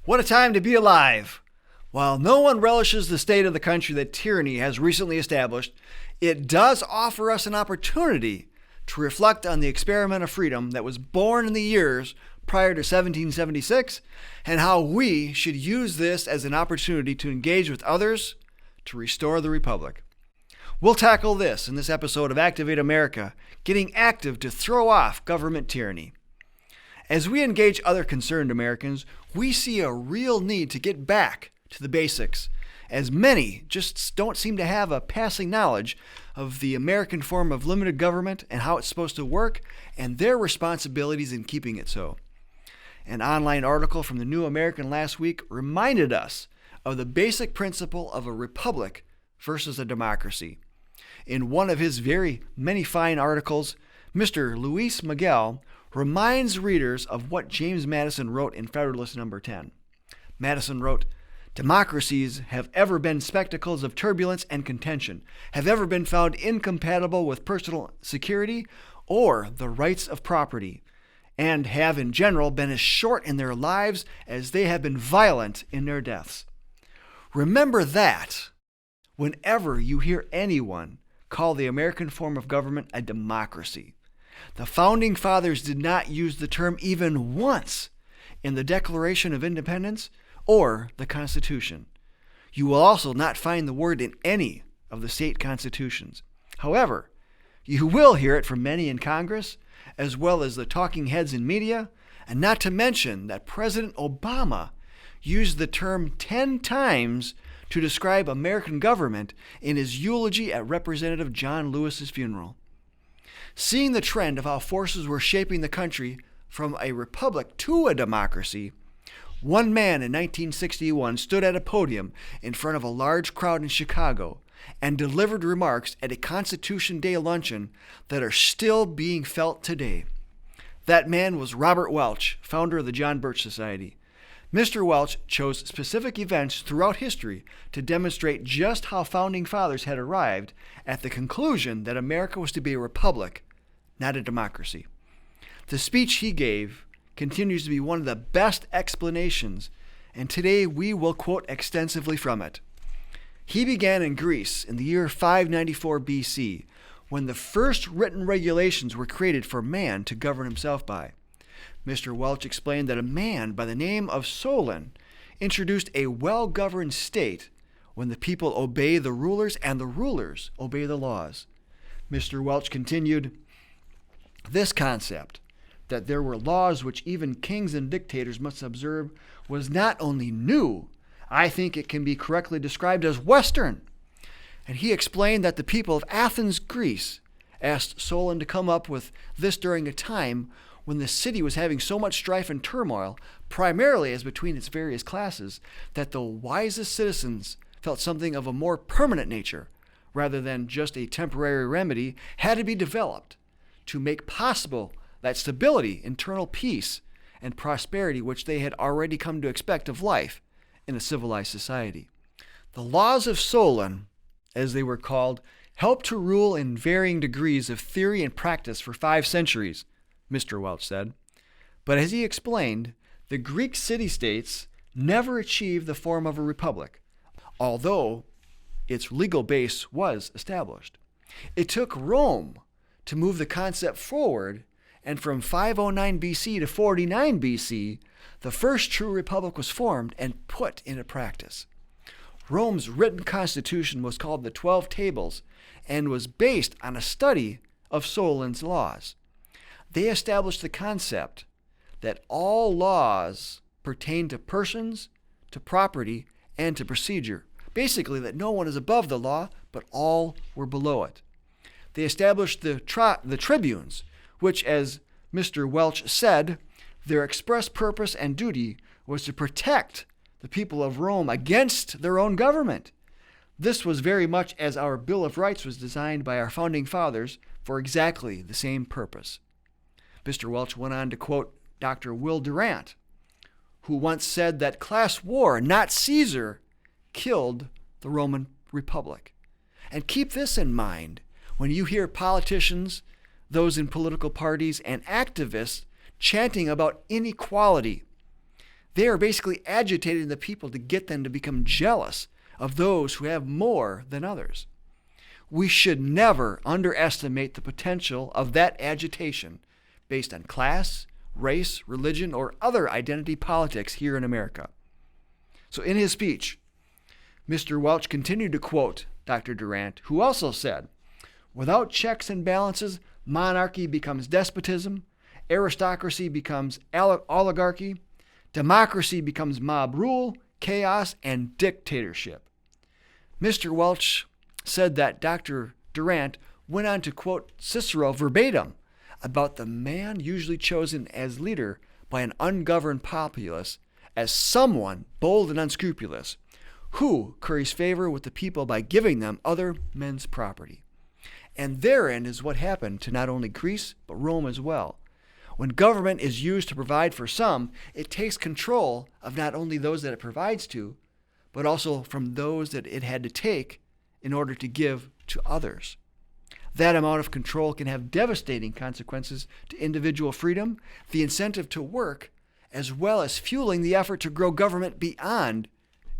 What a time to be alive! While no one relishes the state of the country that tyranny has recently established, it does offer us an opportunity to reflect on the experiment of freedom that was born in the years prior to 1776 and how we should use this as an opportunity to engage with others to restore the Republic. We'll tackle this in this episode of Activate America, getting active to throw off government tyranny. As we engage other concerned Americans, we see a real need to get back to the basics, as many just don't seem to have a passing knowledge of the American form of limited government and how it's supposed to work and their responsibilities in keeping it so. An online article from the New American last week reminded us of the basic principle of a republic versus a democracy. In one of his very many fine articles, Mr. Luis Miguel reminds readers of what James Madison wrote in Federalist No. 10. Madison wrote, "Democracies have ever been spectacles of turbulence and contention, have ever been found incompatible with personal security or the rights of property, and have in general been as short in their lives as they have been violent in their deaths." Remember that whenever you hear anyone call the American form of government a democracy. The Founding Fathers did not use the term even once in the Declaration of Independence or the Constitution. You will also not find the word in any of the state constitutions. However, you will hear it from many in Congress, as well as the talking heads in media, and not to mention that President Obama used the term 10 times to describe American government in his eulogy at Representative John Lewis's funeral. Seeing the trend of how forces were shaping the country from a republic to a democracy, one man in 1961 stood at a podium in front of a large crowd in Chicago and delivered remarks at a Constitution Day luncheon that are still being felt today. That man was Robert Welch, founder of the John Birch Society. Mr. Welch chose specific events throughout history to demonstrate just how Founding Fathers had arrived at the conclusion that America was to be a republic, not a democracy. The speech he gave continues to be one of the best explanations, and today we will quote extensively from it. He began in Greece in the year 594 BC, when the first written regulations were created for man to govern himself by. Mr. Welch explained that a man by the name of Solon introduced a well-governed state when the people obey the rulers and the rulers obey the laws. Mr. Welch continued, "This concept, that there were laws which even kings and dictators must observe, was not only new, I think it can be correctly described as Western." And he explained that the people of Athens, Greece, asked Solon to come up with this during a time when the city was having so much strife and turmoil, primarily as between its various classes, that the wisest citizens felt something of a more permanent nature, rather than just a temporary remedy, had to be developed to make possible that stability, internal peace, and prosperity which they had already come to expect of life in a civilized society. The laws of Solon, as they were called, helped to rule in varying degrees of theory and practice for 5 centuries, Mr. Welch said. But as he explained, the Greek city-states never achieved the form of a republic, although its legal base was established. It took Rome to move the concept forward, and from 509 BC to 49 BC, the first true republic was formed and put into practice. Rome's written constitution was called the 12 Tables and was based on a study of Solon's laws. They established the concept that all laws pertain to persons, to property, and to procedure. Basically, that no one is above the law, but all were below it. They established the tribunes, which, as Mr. Welch said, their express purpose and duty was to protect the people of Rome against their own government. This was very much as our Bill of Rights was designed by our Founding Fathers for exactly the same purpose. Mr. Welch went on to quote Dr. Will Durant, who once said that class war, not Caesar, killed the Roman Republic. And keep this in mind when you hear politicians, those in political parties, and activists chanting about inequality. They are basically agitating the people to get them to become jealous of those who have more than others. We should never underestimate the potential of that agitation based on class, race, religion, or other identity politics here in America. So in his speech, Mr. Welch continued to quote Dr. Durant, who also said, "Without checks and balances, monarchy becomes despotism, aristocracy becomes oligarchy, democracy becomes mob rule, chaos, and dictatorship." Mr. Welch said that Dr. Durant went on to quote Cicero verbatim about the man usually chosen as leader by an ungoverned populace as someone bold and unscrupulous, who curries favor with the people by giving them other men's property. And therein is what happened to not only Greece, but Rome as well. When government is used to provide for some, it takes control of not only those that it provides to, but also from those that it had to take in order to give to others. That amount of control can have devastating consequences to individual freedom, the incentive to work, as well as fueling the effort to grow government beyond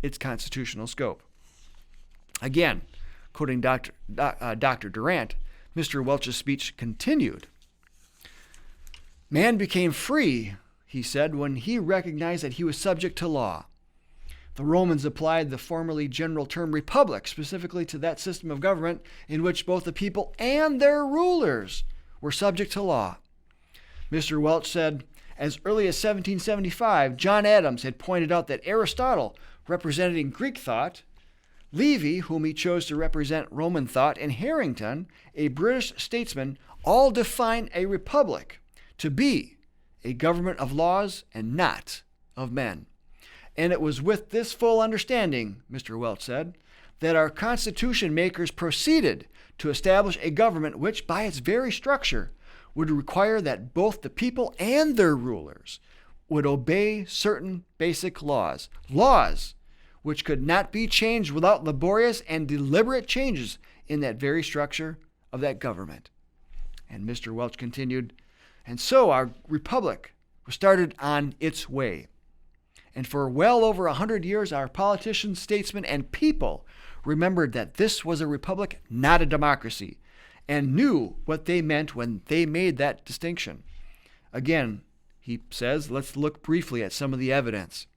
its constitutional scope. Again, quoting Dr. Durant, Mr. Welch's speech continued. "Man became free," he said, "when he recognized that he was subject to law. The Romans applied the formerly general term republic specifically to that system of government in which both the people and their rulers were subject to law." Mr. Welch said, as early as 1775, John Adams had pointed out that Aristotle, representing Greek thought, Livy, whom he chose to represent Roman thought, and Harrington, a British statesman, all define a republic to be a government of laws and not of men. And it was with this full understanding, Mr. Welch said, that our Constitution makers proceeded to establish a government which, by its very structure, would require that both the people and their rulers would obey certain basic laws, laws which could not be changed without laborious and deliberate changes in that very structure of that government. And Mr. Welch continued, "And so our republic was started on its way. And for well over 100 years, our politicians, statesmen, and people remembered that this was a republic, not a democracy, and knew what they meant when they made that distinction." Again, he says, let's look briefly at some of the evidence.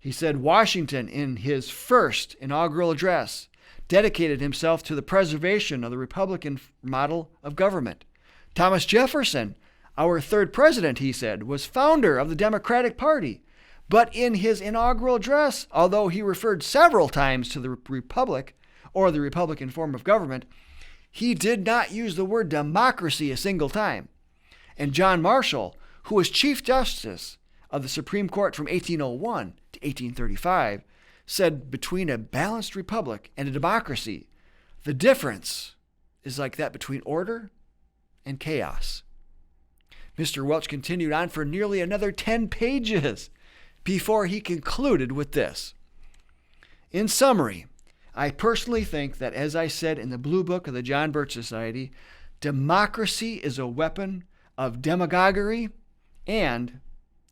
He said Washington, in his first inaugural address, dedicated himself to the preservation of the Republican model of government. Thomas Jefferson, our third president, he said, was founder of the Democratic Party. But in his inaugural address, although he referred several times to the Republic or the Republican form of government, he did not use the word democracy a single time. And John Marshall, who was Chief Justice of the Supreme Court from 1801 to 1835, said between a balanced republic and a democracy, the difference is like that between order and chaos. Mr. Welch continued on for nearly another 10 pages before he concluded with this. In summary, I personally think that, as I said in the Blue Book of the John Birch Society, democracy is a weapon of demagoguery and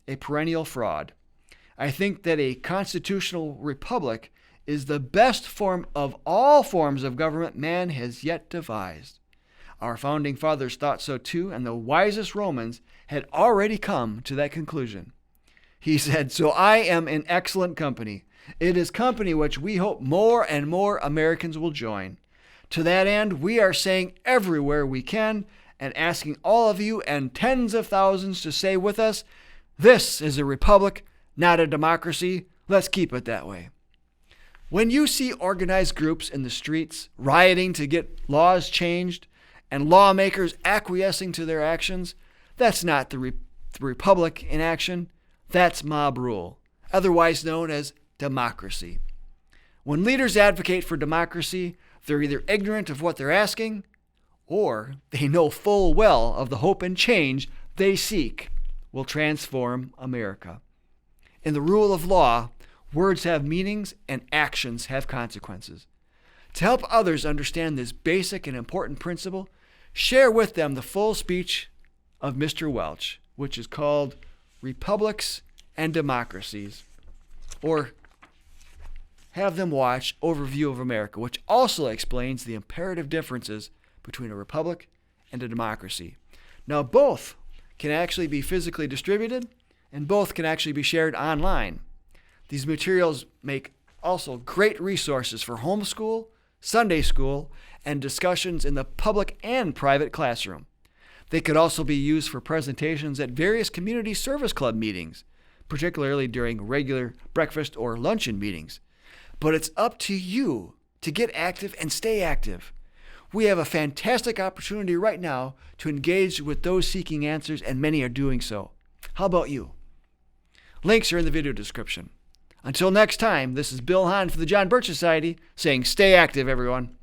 a perennial fraud. I think that a constitutional republic is the best form of all forms of government man has yet devised. Our founding fathers thought so too, and the wisest Romans had already come to that conclusion. He said, "So I am in excellent company. It is company which we hope more and more Americans will join. To that end, we are saying everywhere we can and asking all of you and tens of thousands to say with us, this is a republic, not a democracy. Let's keep it that way." When you see organized groups in the streets rioting to get laws changed and lawmakers acquiescing to their actions, that's not the republic in action. That's mob rule, otherwise known as democracy. When leaders advocate for democracy, they're either ignorant of what they're asking, or they know full well of the hope and change they seek will transform America. In the rule of law, words have meanings and actions have consequences. To help others understand this basic and important principle, share with them the full speech of Mr. Welch, which is called Republics and Democracies, or have them watch Overview of America, which also explains the imperative differences between a republic and a democracy. Now, both can actually be physically distributed, and both can actually be shared online. These materials make also great resources for homeschool, Sunday school, and discussions in the public and private classroom. They could also be used for presentations at various community service club meetings, particularly during regular breakfast or luncheon meetings. But it's up to you to get active and stay active. We have a fantastic opportunity right now to engage with those seeking answers, and many are doing so. How about you? Links are in the video description. Until next time, this is Bill Hahn for the John Birch Society saying stay active, everyone.